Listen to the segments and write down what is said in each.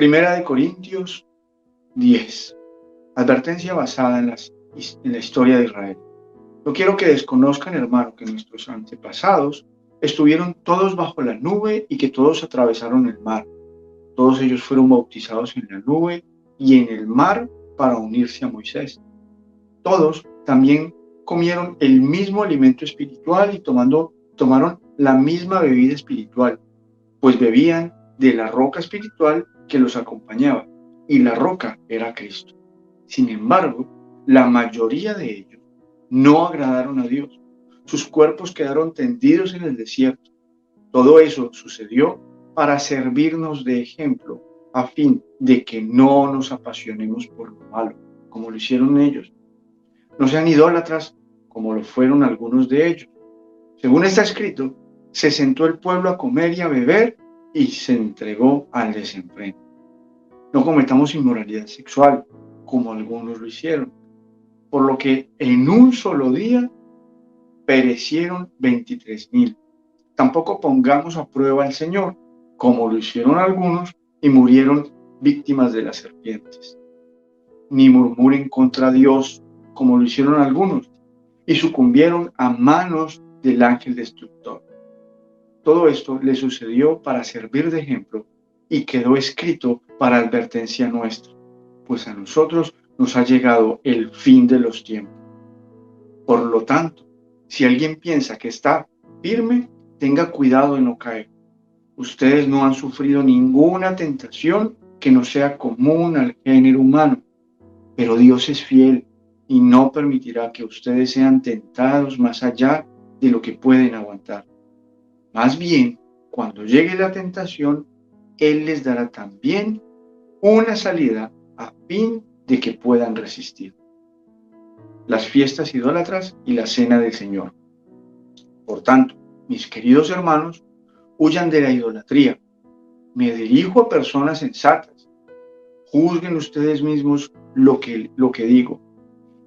Primera de Corintios 10. Advertencia basada en la historia de Israel. No quiero que desconozcan, hermano, que nuestros antepasados estuvieron todos bajo la nube y que todos atravesaron el mar. Todos ellos fueron bautizados en la nube y en el mar para unirse a Moisés. Todos también comieron el mismo alimento espiritual y tomaron la misma bebida espiritual, pues bebían de la roca espiritual que los acompañaba, y la roca era Cristo. Sin embargo, la mayoría de ellos no agradaron a Dios. Sus cuerpos quedaron tendidos en el desierto. Todo eso sucedió para servirnos de ejemplo, a fin de que no nos apasionemos por lo malo, como lo hicieron ellos. No sean idólatras, como lo fueron algunos de ellos. Según está escrito, se sentó el pueblo a comer y a beber y se entregó al desenfreno. No cometamos inmoralidad sexual, como algunos lo hicieron, por lo que en un solo día perecieron 23,000. Tampoco pongamos a prueba al Señor, como lo hicieron algunos y murieron víctimas de las serpientes. Ni murmuren contra Dios, como lo hicieron algunos, y sucumbieron a manos del ángel destructor. Todo esto le sucedió para servir de ejemplo y quedó escrito para advertencia nuestra, pues a nosotros nos ha llegado el fin de los tiempos. Por lo tanto, si alguien piensa que está firme, tenga cuidado de no caer. Ustedes no han sufrido ninguna tentación que no sea común al género humano, pero Dios es fiel y no permitirá que ustedes sean tentados más allá de lo que pueden aguantar. Más bien, cuando llegue la tentación, Él les dará también una salida a fin de que puedan resistir. Las fiestas idólatras y la cena del Señor. Por tanto, mis queridos hermanos, huyan de la idolatría. Me dirijo a personas sensatas. Juzguen ustedes mismos lo que digo.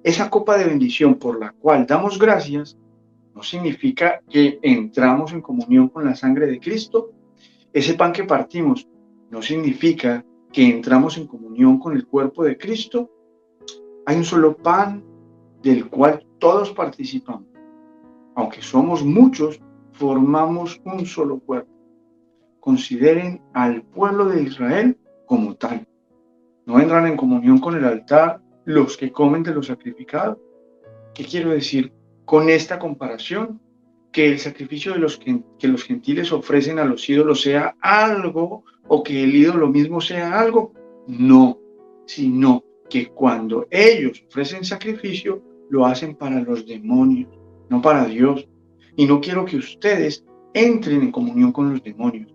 Esa copa de bendición por la cual damos gracias no significa que entramos en comunión con la sangre de Cristo. Ese pan que partimos no significa que entramos en comunión con el cuerpo de Cristo. Hay un solo pan del cual todos participamos. Aunque somos muchos, formamos un solo cuerpo. Consideren al pueblo de Israel como tal. No entran en comunión con el altar los que comen de lo sacrificado. ¿Qué quiero decir con esta comparación? Que el sacrificio que los gentiles ofrecen a los ídolos sea algo, o que el ídolo mismo sea algo. No, sino que cuando ellos ofrecen sacrificio, lo hacen para los demonios, no para Dios. Y no quiero que ustedes entren en comunión con los demonios.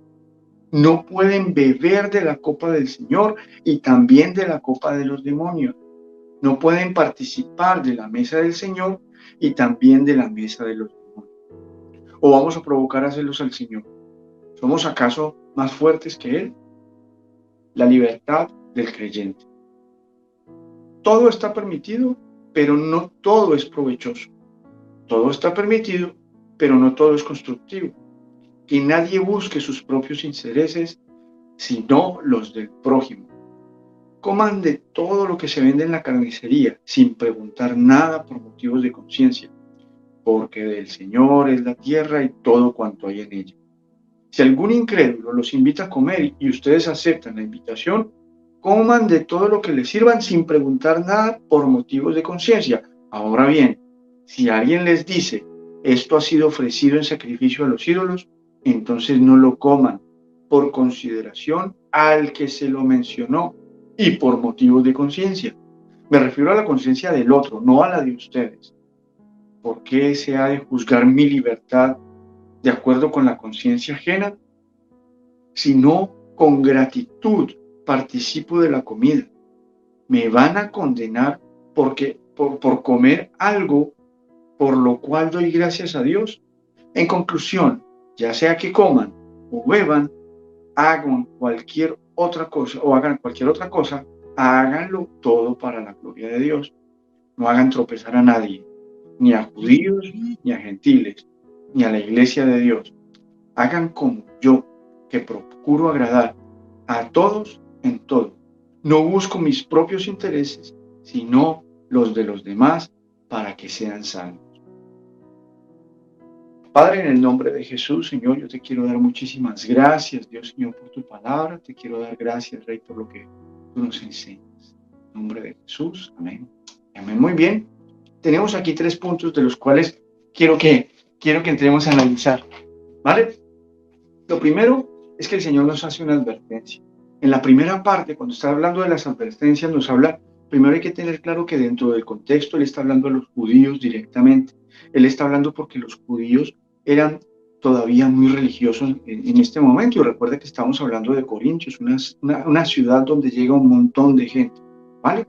No pueden beber de la copa del Señor y también de la copa de los demonios. No pueden participar de la mesa del Señor y también de la mesa de los demonios. ¿O vamos a provocar a celos al Señor? ¿Somos acaso más fuertes que Él? La libertad del creyente. Todo está permitido, pero no todo es provechoso. Todo está permitido, pero no todo es constructivo. Que nadie busque sus propios intereses, sino los del prójimo. Coman de todo lo que se vende en la carnicería, sin preguntar nada por motivos de conciencia, porque del Señor es la tierra y todo cuanto hay en ella. Si algún incrédulo los invita a comer y ustedes aceptan la invitación, coman de todo lo que les sirvan sin preguntar nada por motivos de conciencia. Ahora bien, si alguien les dice, esto ha sido ofrecido en sacrificio a los ídolos, entonces no lo coman, por consideración al que se lo mencionó y por motivos de conciencia. Me refiero a la conciencia del otro, no a la de ustedes. ¿Por qué se ha de juzgar mi libertad de acuerdo con la conciencia ajena? Si no, con gratitud participo de la comida. ¿Me van a condenar por comer algo por lo cual doy gracias a Dios? En conclusión, ya sea que coman o beban, hagan cualquier otra cosa, háganlo todo para la gloria de Dios. No hagan tropezar a nadie, ni a judíos, ni a gentiles, ni a la iglesia de Dios. Hagan como yo, que procuro agradar a todos en todo. No busco mis propios intereses, sino los de los demás para que sean salvos. Padre, en el nombre de Jesús, Señor, yo te quiero dar muchísimas gracias, Dios, Señor, por tu palabra. Te quiero dar gracias, Rey, por lo que tú nos enseñas. En nombre de Jesús, amén. Amén. Muy bien. Tenemos aquí 3 puntos de los cuales quiero que entremos a analizar, ¿vale? Lo primero es que el Señor nos hace una advertencia. En la primera parte, cuando está hablando de las advertencias, nos habla, primero hay que tener claro que dentro del contexto Él está hablando a los judíos directamente. Él está hablando porque los judíos eran todavía muy religiosos en este momento. Y recuerda que estamos hablando de Corintios, una ciudad donde llega un montón de gente, ¿vale?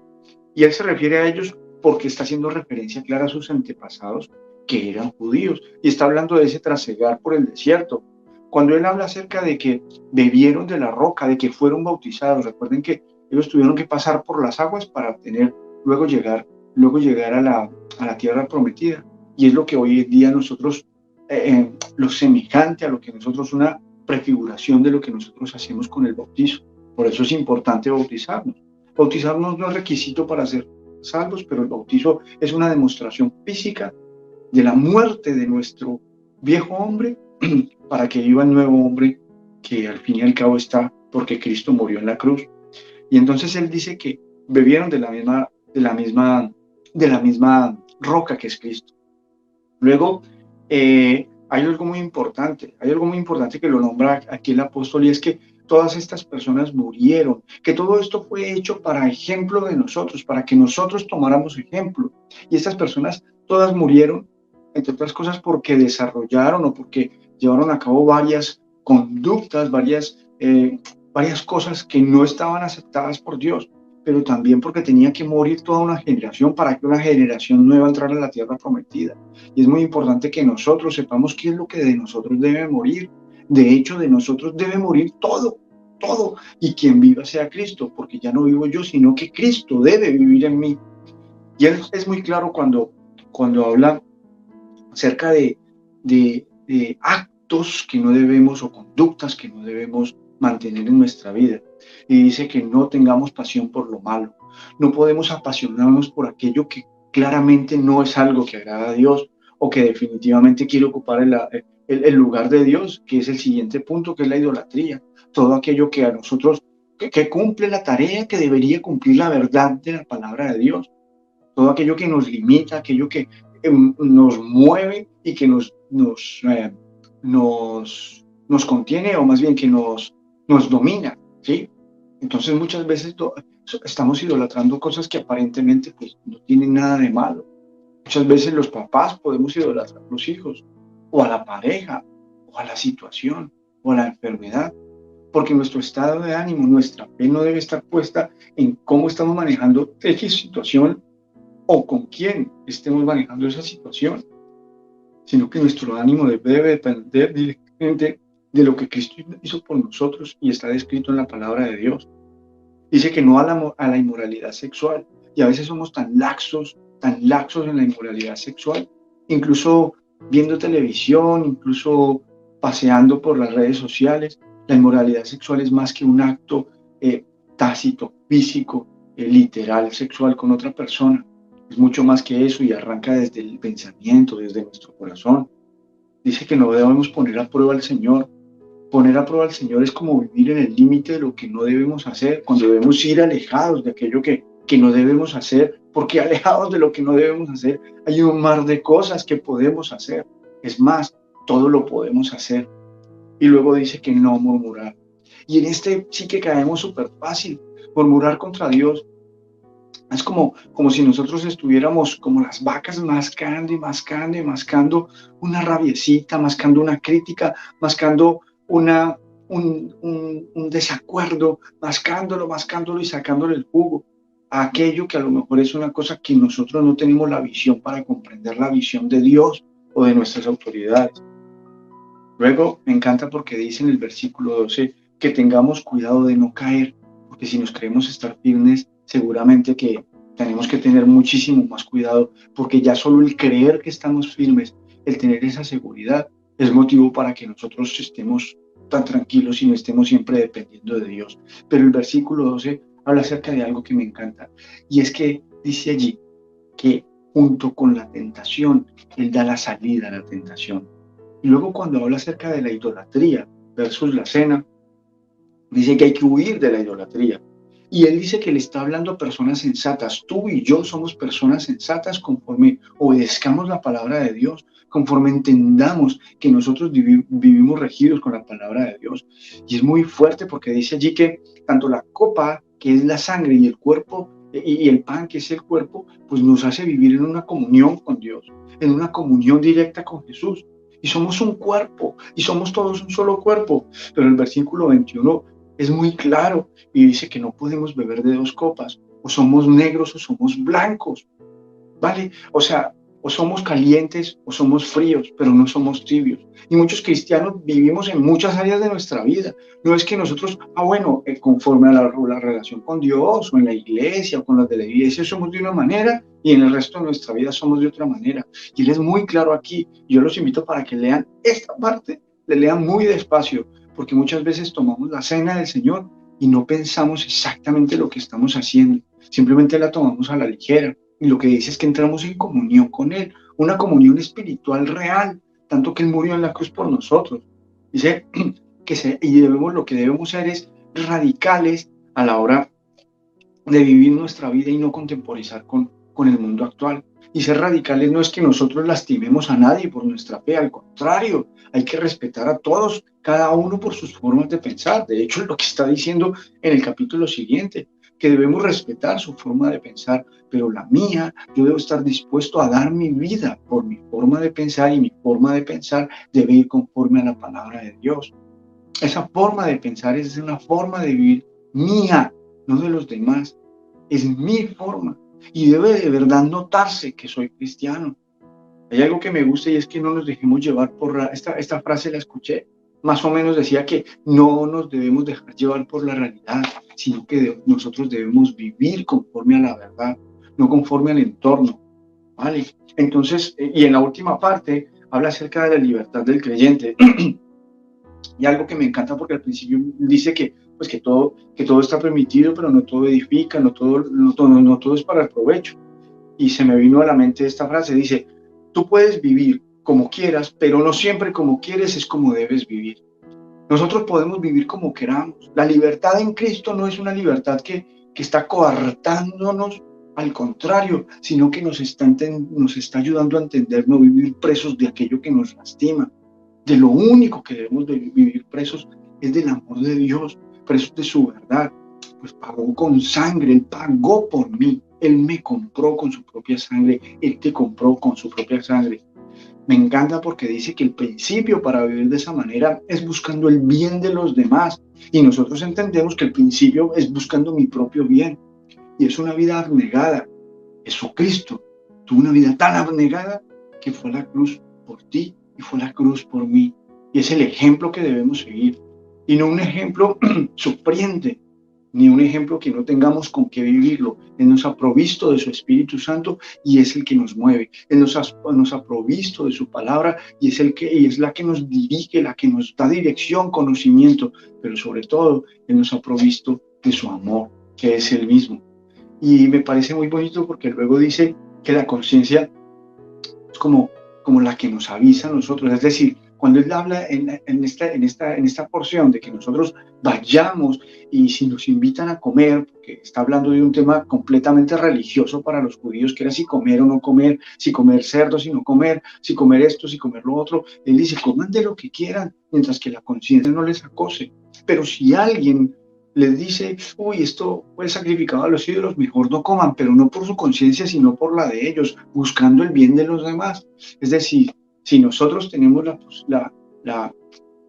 Y Él se refiere a ellos porque está haciendo referencia clara a sus antepasados que eran judíos. Y está hablando de ese trasegar por el desierto. Cuando Él habla acerca de que bebieron de la roca, de que fueron bautizados, recuerden que ellos tuvieron que pasar por las aguas para obtener, luego llegar a la tierra prometida. Y es lo que hoy en día nosotros, lo semejante a lo que nosotros, una prefiguración de lo que nosotros hacemos con el bautizo. Por eso es importante bautizarnos. Bautizarnos no es requisito para ser salvos, pero el bautizo es una demostración física de la muerte de nuestro viejo hombre para que viva el nuevo hombre que al fin y al cabo está porque Cristo murió en la cruz. Y entonces Él dice que bebieron de la misma roca que es Cristo. Luego, hay algo muy importante que lo nombra aquí el apóstol, y es que todas estas personas murieron, que todo esto fue hecho para ejemplo de nosotros, para que nosotros tomáramos ejemplo. Y estas personas todas murieron, entre otras cosas, porque desarrollaron o porque llevaron a cabo varias conductas, varias cosas que no estaban aceptadas por Dios, pero también porque tenía que morir toda una generación para que una generación nueva entrara a la tierra prometida. Y es muy importante que nosotros sepamos qué es lo que de nosotros debe morir. De hecho, de nosotros debe morir todo, todo. Y quien viva sea Cristo, porque ya no vivo yo, sino que Cristo debe vivir en mí. Y Él es muy claro cuando habla acerca de actos que no debemos o conductas que no debemos mantener en nuestra vida. Y dice que no tengamos pasión por lo malo. No podemos apasionarnos por aquello que claramente no es algo que agrada a Dios o que definitivamente quiere ocupar el lugar de Dios, que es el siguiente punto, que es la idolatría. Todo aquello que a nosotros, que cumple la tarea que debería cumplir la verdad de la palabra de Dios. Todo aquello que nos limita, aquello que nos mueve y que nos contiene, o más bien que nos domina, ¿sí? Entonces muchas veces estamos idolatrando cosas que aparentemente pues, no tienen nada de malo. Muchas veces los papás podemos idolatrar a los hijos, o a la pareja, o a la situación, o a la enfermedad, porque nuestro estado de ánimo, nuestra fe no debe estar puesta en cómo estamos manejando X situación o con quién estemos manejando esa situación, sino que nuestro ánimo debe depender directamente de lo que Cristo hizo por nosotros y está descrito en la palabra de Dios. Dice que no a la inmoralidad sexual, y a veces somos tan laxos en la inmoralidad sexual, incluso viendo televisión, incluso paseando por las redes sociales. La inmoralidad sexual es más que un acto tácito, físico, literal, sexual con otra persona. Es mucho más que eso y arranca desde el pensamiento, desde nuestro corazón. Dice que no debemos poner a prueba al Señor. Poner a prueba al Señor es como vivir en el límite de lo que no debemos hacer, cuando debemos ir alejados de aquello que no debemos hacer, porque alejados de lo que no debemos hacer hay un mar de cosas que podemos hacer. Es más, todo lo podemos hacer. Y luego dice que no murmurar. Y en este sí que caemos súper fácil, murmurar contra Dios. Es como si nosotros estuviéramos como las vacas mascando y mascando y mascando una rabiecita, mascando una crítica, mascando un desacuerdo, mascándolo y sacándole el jugo a aquello que a lo mejor es una cosa que nosotros no tenemos la visión para comprender la visión de Dios o de nuestras autoridades. Luego me encanta porque dice en el versículo 12 que tengamos cuidado de no caer, porque si nos creemos estar firmes, seguramente que tenemos que tener muchísimo más cuidado, porque ya solo el creer que estamos firmes, el tener esa seguridad, es motivo para que nosotros estemos tan tranquilos y no estemos siempre dependiendo de Dios. Pero el versículo 12 habla acerca de algo que me encanta, y es que dice allí que junto con la tentación, Él da la salida a la tentación. Y luego cuando habla acerca de la idolatría versus la cena, dice que hay que huir de la idolatría. Y él dice que le está hablando a personas sensatas. Tú y yo somos personas sensatas conforme obedezcamos la palabra de Dios, conforme entendamos que nosotros vivimos regidos con la palabra de Dios. Y es muy fuerte porque dice allí que tanto la copa, que es la sangre, y el cuerpo, y el pan, que es el cuerpo, pues nos hace vivir en una comunión con Dios, en una comunión directa con Jesús. Y somos un cuerpo, y somos todos un solo cuerpo. Pero el versículo 21 es muy claro y dice que no podemos beber de dos copas, o somos negros o somos blancos, ¿vale? O sea, o somos calientes o somos fríos, pero no somos tibios. Y muchos cristianos vivimos en muchas áreas de nuestra vida. No es que nosotros, bueno, conforme a la relación con Dios o en la iglesia o con los de la iglesia somos de una manera y en el resto de nuestra vida somos de otra manera. Y él es muy claro aquí. Yo los invito para que lean esta parte, le lean muy despacio, porque muchas veces tomamos la cena del Señor y no pensamos exactamente lo que estamos haciendo. Simplemente la tomamos a la ligera. Y lo que dice es que entramos en comunión con Él, una comunión espiritual real, tanto que Él murió en la cruz por nosotros. Dice y lo que debemos ser es radicales a la hora de vivir nuestra vida y no contemporizar con el mundo actual. Y ser radicales no es que nosotros lastimemos a nadie por nuestra fe, al contrario, hay que respetar a todos, cada uno por sus formas de pensar. De hecho, es lo que está diciendo en el capítulo siguiente, que debemos respetar su forma de pensar, pero la mía, yo debo estar dispuesto a dar mi vida por mi forma de pensar, y mi forma de pensar debe ir conforme a la palabra de Dios. Esa forma de pensar es una forma de vivir mía, no de los demás. Es mi forma y debe de verdad notarse que soy cristiano. Hay algo que me gusta y es que no nos dejemos llevar por esta frase la escuché, más o menos decía que no nos debemos dejar llevar por la realidad, sino que nosotros debemos vivir conforme a la verdad, no conforme al entorno, ¿vale? Entonces, y en la última parte habla acerca de la libertad del creyente. Y algo que me encanta porque al principio dice que, pues que todo está permitido, pero no todo edifica, no todo es para el provecho. Y se me vino a la mente esta frase, dice, tú puedes vivir como quieras, pero no siempre como quieres es como debes vivir. Nosotros podemos vivir como queramos. La libertad en Cristo no es una libertad que está coartándonos, al contrario, sino que nos está ayudando a entender, no vivir presos de aquello que nos lastima. De lo único que debemos de vivir presos es del amor de Dios, presos de su verdad. Pues pagó con sangre, Él pagó por mí, Él me compró con su propia sangre, Él te compró con su propia sangre. Me encanta porque dice que el principio para vivir de esa manera es buscando el bien de los demás. Y nosotros entendemos que el principio es buscando mi propio bien. Y es una vida abnegada. Jesucristo tuvo una vida tan abnegada que fue a la cruz por ti y fue a la cruz por mí. Y es el ejemplo que debemos seguir. Y no un ejemplo sufriente, ni un ejemplo que no tengamos con qué vivirlo. Él nos ha provisto de su Espíritu Santo y es el que nos mueve. Él nos ha provisto de su palabra y es la que nos dirige, la que nos da dirección, conocimiento, pero sobre todo Él nos ha provisto de su amor, que es el mismo. Y me parece muy bonito porque luego dice que la conciencia es como la que nos avisa a nosotros. Es decir, cuando él habla en esta porción de que nosotros vayamos y si nos invitan a comer, porque está hablando de un tema completamente religioso para los judíos, que era si comer o no comer, si comer cerdo, si no comer, si comer esto, si comer lo otro, él dice, coman de lo que quieran, mientras que la conciencia no les acose. Pero si alguien les dice, uy, esto fue sacrificado a los ídolos, mejor no coman, pero no por su conciencia, sino por la de ellos, buscando el bien de los demás. Es decir, si nosotros tenemos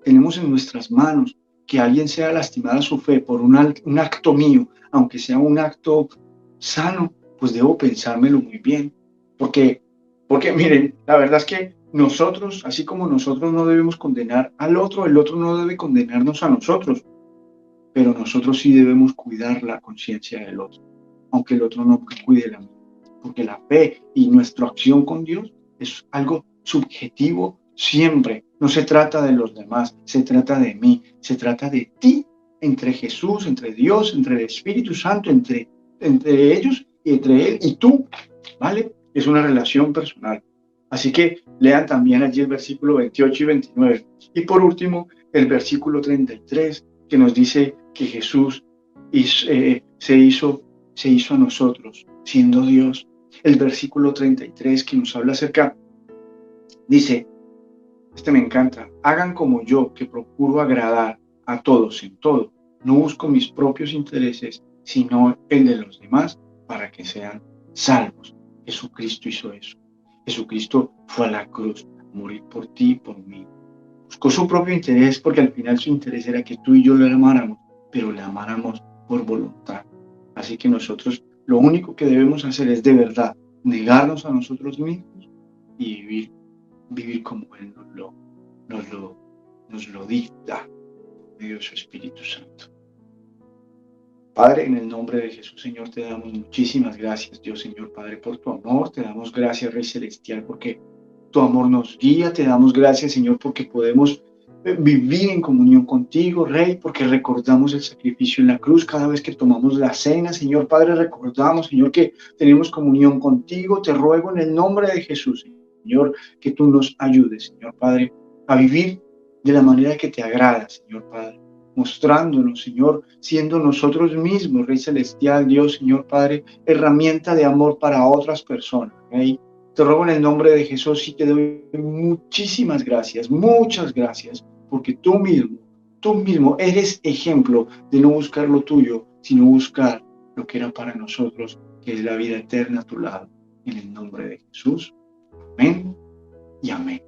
tenemos en nuestras manos que alguien sea lastimada su fe por un acto mío, aunque sea un acto sano, pues debo pensármelo muy bien. Porque, porque miren, la verdad es que nosotros, así como nosotros no debemos condenar al otro, el otro no debe condenarnos a nosotros, pero nosotros sí debemos cuidar la conciencia del otro, aunque el otro no cuide la mía, porque la fe y nuestra acción con Dios es algo subjetivo siempre, No se trata de los demás, se trata de mí, se trata de ti, entre Jesús, entre Dios, entre el Espíritu Santo, entre ellos y entre Él y tú, ¿vale? Es una relación personal. Así que lean también allí el versículo 28 y 29. Y por último, el versículo 33, que nos dice que Jesús se hizo a nosotros, siendo Dios. El versículo 33 que nos habla acerca, dice, me encanta, hagan como yo, que procuro agradar a todos en todo. No busco mis propios intereses, sino el de los demás, para que sean salvos. Jesucristo hizo eso. Jesucristo fue a la cruz a morir por ti y por mí. Buscó su propio interés porque al final su interés era que tú y yo le amáramos, pero le amáramos por voluntad. Así que nosotros lo único que debemos hacer es de verdad negarnos a nosotros mismos y vivir como Él nos lo dicta por medio de su Espíritu Santo. Padre, en el nombre de Jesús, Señor, te damos muchísimas gracias, Dios, Señor, Padre, por tu amor. Te damos gracias, Rey Celestial, porque tu amor nos guía. Te damos gracias, Señor, porque podemos vivir en comunión contigo, Rey, porque recordamos el sacrificio en la cruz. Cada vez que tomamos la cena, Señor, Padre, recordamos, Señor, que tenemos comunión contigo. Te ruego en el nombre de Jesús, Señor, que tú nos ayudes, Señor, Padre, a vivir de la manera que te agrada, Señor, Padre, mostrándonos, Señor, siendo nosotros mismos, Rey Celestial, Dios, Señor, Padre, herramienta de amor para otras personas, Rey. Te ruego en el nombre de Jesús y te doy muchísimas gracias, muchas gracias, porque tú mismo eres ejemplo de no buscar lo tuyo, sino buscar lo que era para nosotros, que es la vida eterna a tu lado. En el nombre de Jesús. Amén y amén.